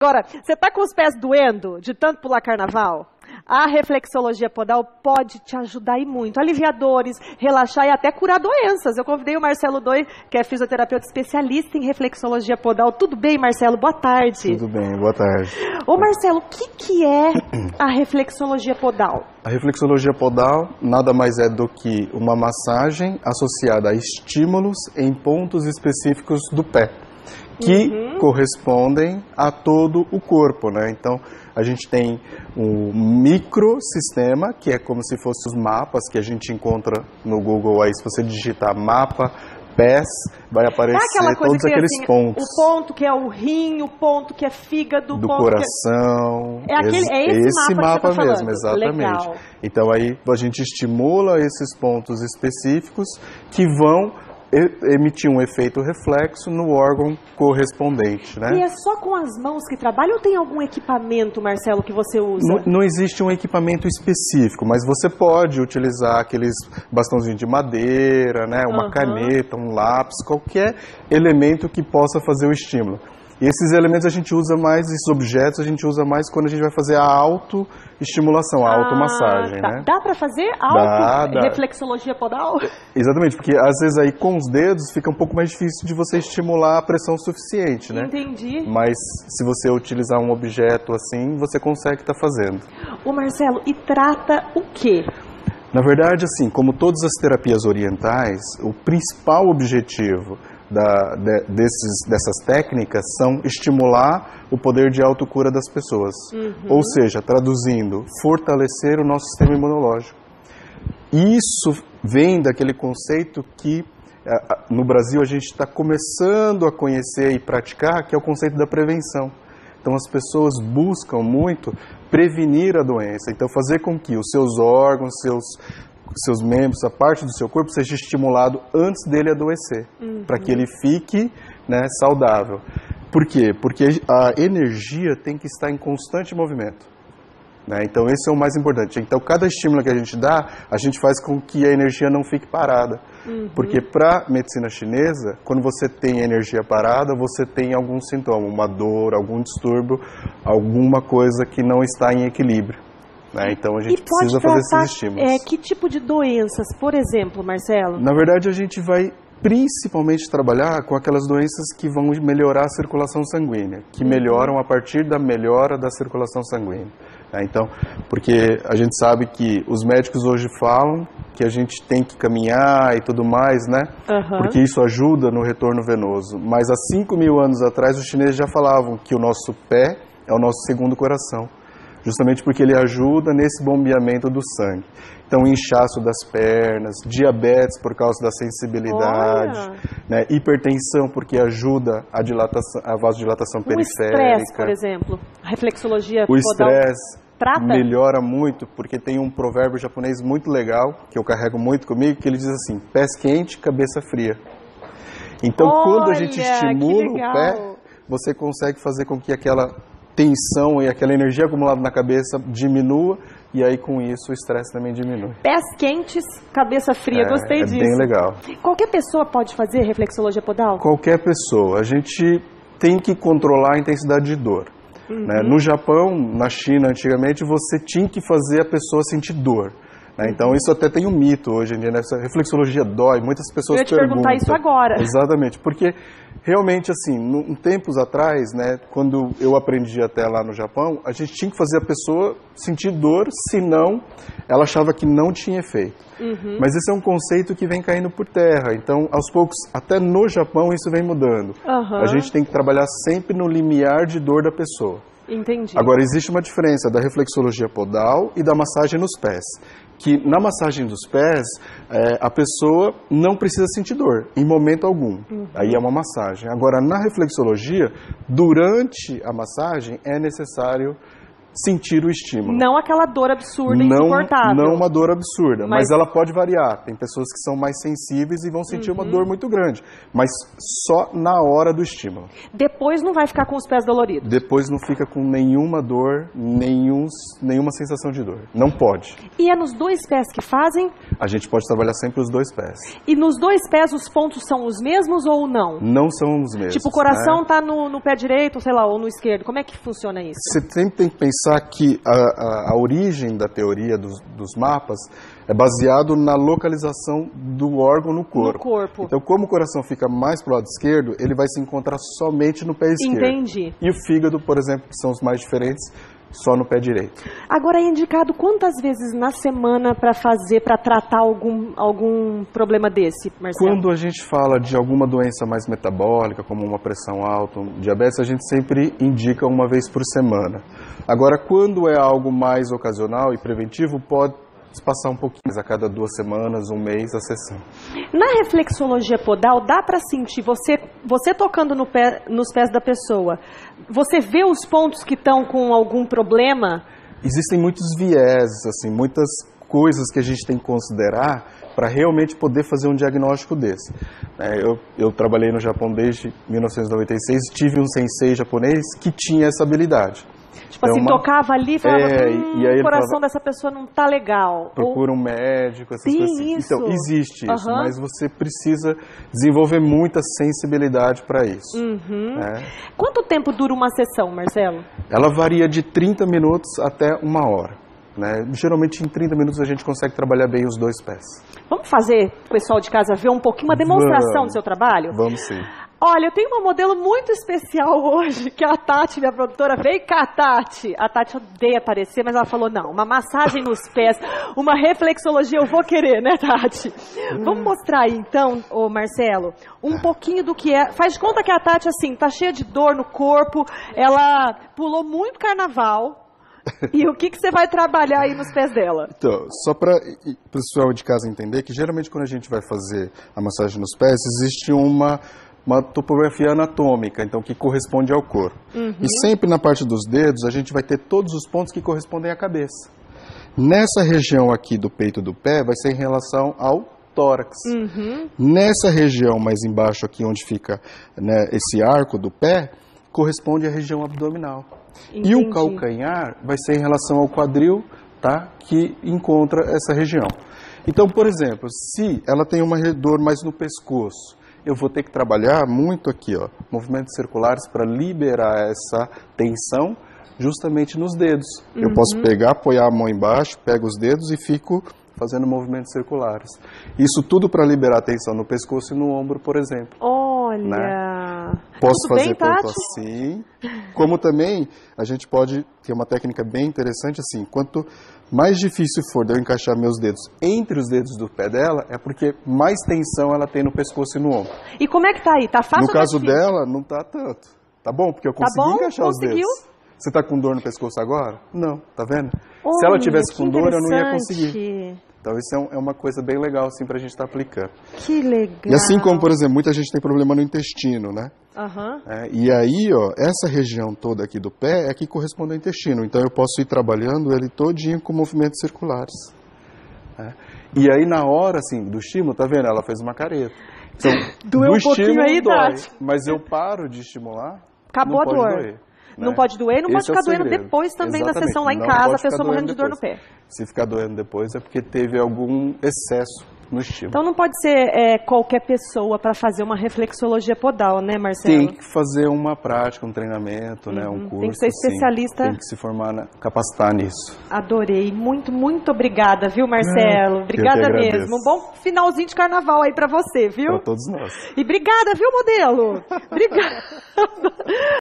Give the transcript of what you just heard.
Agora, você tá com os pés doendo de tanto pular carnaval? A reflexologia podal pode te ajudar e muito. Aliviar dores, relaxar e até curar doenças. Eu convidei o Marcelo Doi, que é fisioterapeuta especialista em reflexologia podal. Tudo bem, Marcelo? Boa tarde. Tudo bem, boa tarde. Ô, Marcelo, o que é a reflexologia podal? A reflexologia podal nada mais é do que uma massagem associada a estímulos em pontos específicos do pé, que correspondem a todo o corpo, né? Então, a gente tem um microsistema, que é como se fossem os mapas que a gente encontra no Google. Aí, se você digitar mapa, pés, vai aparecer todos aqueles assim, pontos. O ponto que é o rim, o ponto que é fígado, do coração. É esse mapa que você tá mesmo, exatamente. Legal. Então, aí a gente estimula esses pontos específicos que vão emitir um efeito reflexo no órgão correspondente, né? E é só com as mãos que trabalha ou tem algum equipamento, Marcelo, que você usa? Não existe um equipamento específico, mas você pode utilizar aqueles bastãozinhos de madeira, né? Uma caneta, um lápis, qualquer elemento que possa fazer o estímulo. E esses elementos a gente usa mais, esses objetos a gente usa mais quando a gente vai fazer a autoestimulação, a automassagem, né? Dá para fazer reflexologia podal? Exatamente, porque às vezes aí com os dedos fica um pouco mais difícil de você estimular a pressão suficiente, né? Entendi. Mas se você utilizar um objeto assim, você consegue estar fazendo. Ô Marcelo, e trata o quê? Na verdade, assim, como todas as terapias orientais, o principal objetivo dessas técnicas são estimular o poder de autocura das pessoas. Ou seja, traduzindo, fortalecer o nosso sistema imunológico. Isso vem daquele conceito que no Brasil a gente está começando a conhecer e praticar, que é o conceito da prevenção. Então as pessoas buscam muito prevenir a doença, então fazer com que os seus órgãos, seus membros, a parte do seu corpo seja estimulado antes dele adoecer, para que ele fique, né, saudável. Por quê? Porque a energia tem que estar em constante movimento, né? Então esse é o mais importante. Então cada estímulo que a gente dá, a gente faz com que a energia não fique parada. Porque para a medicina chinesa, quando você tem energia parada, você tem algum sintoma, uma dor, algum distúrbio, alguma coisa que não está em equilíbrio. Então a gente precisa fazer esses estímulos. Que tipo de doenças, por exemplo, Marcelo? Na verdade, a gente vai principalmente trabalhar com aquelas doenças que vão melhorar a circulação sanguínea, que melhoram a partir da melhora da circulação sanguínea. Então, porque a gente sabe que os médicos hoje falam que a gente tem que caminhar e tudo mais, né? Porque isso ajuda no retorno venoso. Mas há 5.000 anos atrás, os chineses já falavam que o nosso pé é o nosso segundo coração. Justamente porque ele ajuda nesse bombeamento do sangue. Então, inchaço das pernas, diabetes por causa da sensibilidade, né? Hipertensão porque ajuda a vasodilatação periférica. O estresse, por exemplo, a reflexologia podal. O estresse trata? Melhora muito, porque tem um provérbio japonês muito legal, que eu carrego muito comigo, que ele diz assim, pés quentes, cabeça fria. Então, quando a gente estimula o pé, você consegue fazer com que aquela tensão e aquela energia acumulada na cabeça diminua, e aí com isso o estresse também diminui. Pés quentes, cabeça fria, gostei disso. É bem legal. Qualquer pessoa pode fazer reflexologia podal? Qualquer pessoa. A gente tem que controlar a intensidade de dor. Né? No Japão, na China, antigamente, você tinha que fazer a pessoa sentir dor. Então isso até tem um mito hoje em dia, né? Essa reflexologia dói, muitas pessoas perguntam. Eu ia te perguntar isso agora. Exatamente, porque realmente assim, tempos atrás, né, quando eu aprendi até lá no Japão, a gente tinha que fazer a pessoa sentir dor, senão ela achava que não tinha efeito. Mas esse é um conceito que vem caindo por terra, então aos poucos, até no Japão isso vem mudando. A gente tem que trabalhar sempre no limiar de dor da pessoa. Entendi. Agora, existe uma diferença da reflexologia podal e da massagem nos pés. Que na massagem dos pés, a pessoa não precisa sentir dor, em momento algum. Aí é uma massagem. Agora, na reflexologia, durante a massagem, é necessário sentir o estímulo. Não aquela dor absurda e insuportável. Não uma dor absurda, mas ela pode variar. Tem pessoas que são mais sensíveis e vão sentir uma dor muito grande, mas só na hora do estímulo. Depois não vai ficar com os pés doloridos? Depois não fica com nenhuma dor, nenhuma sensação de dor. Não pode. E é nos dois pés que fazem? A gente pode trabalhar sempre os dois pés. E nos dois pés os pontos são os mesmos ou não? Não são os mesmos. Tipo, o coração está no pé direito, sei lá, ou no esquerdo. Como é que funciona isso? Você sempre tem que pensar que a origem da teoria dos mapas é baseado na localização do órgão no corpo. No corpo. Então, como o coração fica mais pro lado esquerdo, ele vai se encontrar somente no pé esquerdo. Entendi. E o fígado, por exemplo, que são os mais diferentes, só no pé direito. Agora, é indicado quantas vezes na semana para tratar algum problema desse, Marcelo? Quando a gente fala de alguma doença mais metabólica, como uma pressão alta, um diabetes, a gente sempre indica uma vez por semana. Agora, quando é algo mais ocasional e preventivo, pode passar um pouquinho, a cada 2 semanas, um mês, a sessão. Na reflexologia podal, dá para sentir, você tocando nos pés da pessoa, você vê os pontos que estão com algum problema? Existem muitos vieses, assim, muitas coisas que a gente tem que considerar para realmente poder fazer um diagnóstico desse. Eu trabalhei no Japão desde 1996, tive um sensei japonês que tinha essa habilidade. Tipo assim, tocava ali e falava, e aí o coração dessa pessoa não tá legal. Procura um médico, essas Tem coisas assim. isso. Então, existe isso, mas você precisa desenvolver muita sensibilidade para isso. Quanto tempo dura uma sessão, Marcelo? Ela varia de 30 minutos até 1 hora. Geralmente em 30 minutos a gente consegue trabalhar bem os dois pés. Vamos fazer o pessoal de casa ver um pouquinho, uma demonstração do seu trabalho? Vamos sim. Olha, eu tenho uma modelo muito especial hoje, que é a Tati, minha produtora. Vem cá, Tati. A Tati odeia aparecer, mas ela falou, não, uma massagem nos pés, uma reflexologia eu vou querer, né, Tati? Vamos mostrar aí, então, ô Marcelo, um pouquinho do que é. Faz de conta que a Tati, assim, tá cheia de dor no corpo, ela pulou muito carnaval. E o que você vai trabalhar aí nos pés dela? Então, só para o pessoal de casa entender que geralmente quando a gente vai fazer a massagem nos pés, existe uma topografia anatômica, então que corresponde ao corpo. E sempre na parte dos dedos a gente vai ter todos os pontos que correspondem à cabeça. Nessa região aqui do peito do pé vai ser em relação ao tórax. Nessa região mais embaixo aqui onde fica, né, esse arco do pé, corresponde à região abdominal. Entendi. E o calcanhar vai ser em relação ao quadril, tá, que encontra essa região. Então, por exemplo, se ela tem uma dor mais no pescoço, eu vou ter que trabalhar muito aqui, ó, movimentos circulares para liberar essa tensão justamente nos dedos. Eu posso pegar, apoiar a mão embaixo, pego os dedos e fico fazendo movimentos circulares. Isso tudo para liberar a tensão no pescoço e no ombro, por exemplo. Olha! Né? Posso tudo fazer bem, tanto Tati? assim, como também a gente pode ter uma técnica bem interessante assim, quanto mais difícil for de eu encaixar meus dedos entre os dedos do pé dela, é porque mais tensão ela tem no pescoço e no ombro. E como é que tá aí? Tá fácil No ou tá caso difícil? dela, não tá tanto. Tá bom? Porque eu consegui bom? encaixar os Conseguiu? dedos. Você tá com dor no pescoço agora? Não, tá vendo? Olha, se ela tivesse que com dor, eu não ia interessante. conseguir. Então isso é uma coisa bem legal assim pra gente estar aplicando. Que legal. E assim como, por exemplo, muita gente tem problema no intestino, né? Aham. E aí, ó, essa região toda aqui do pé é que corresponde ao intestino. Então eu posso ir trabalhando ele todinho com movimentos circulares. E aí na hora, assim, do estímulo, tá vendo? Ela fez uma careta. Então, Doeu do um pouquinho estímulo aí, dói, Tati. mas eu paro de estimular, Acabou não a pode dor. doer. Não Né? pode doer, não pode Esse é o ficar doendo segredo. depois também na Exatamente. sessão lá em Não casa, pode a pessoa ficar morrendo de dor depois. no pé. Se ficar doendo depois é porque teve algum excesso no estímulo. Então não pode ser qualquer pessoa para fazer uma reflexologia podal, né, Marcelo? Tem que fazer uma prática, um treinamento, né, um curso. Tem que ser especialista. Sim, tem que se formar, capacitar nisso. Adorei. Muito, muito obrigada, viu, Marcelo? Obrigada eu que agradeço. mesmo. Um bom finalzinho de carnaval aí para você, viu? Para todos nós. E obrigada, viu, modelo? Obrigada.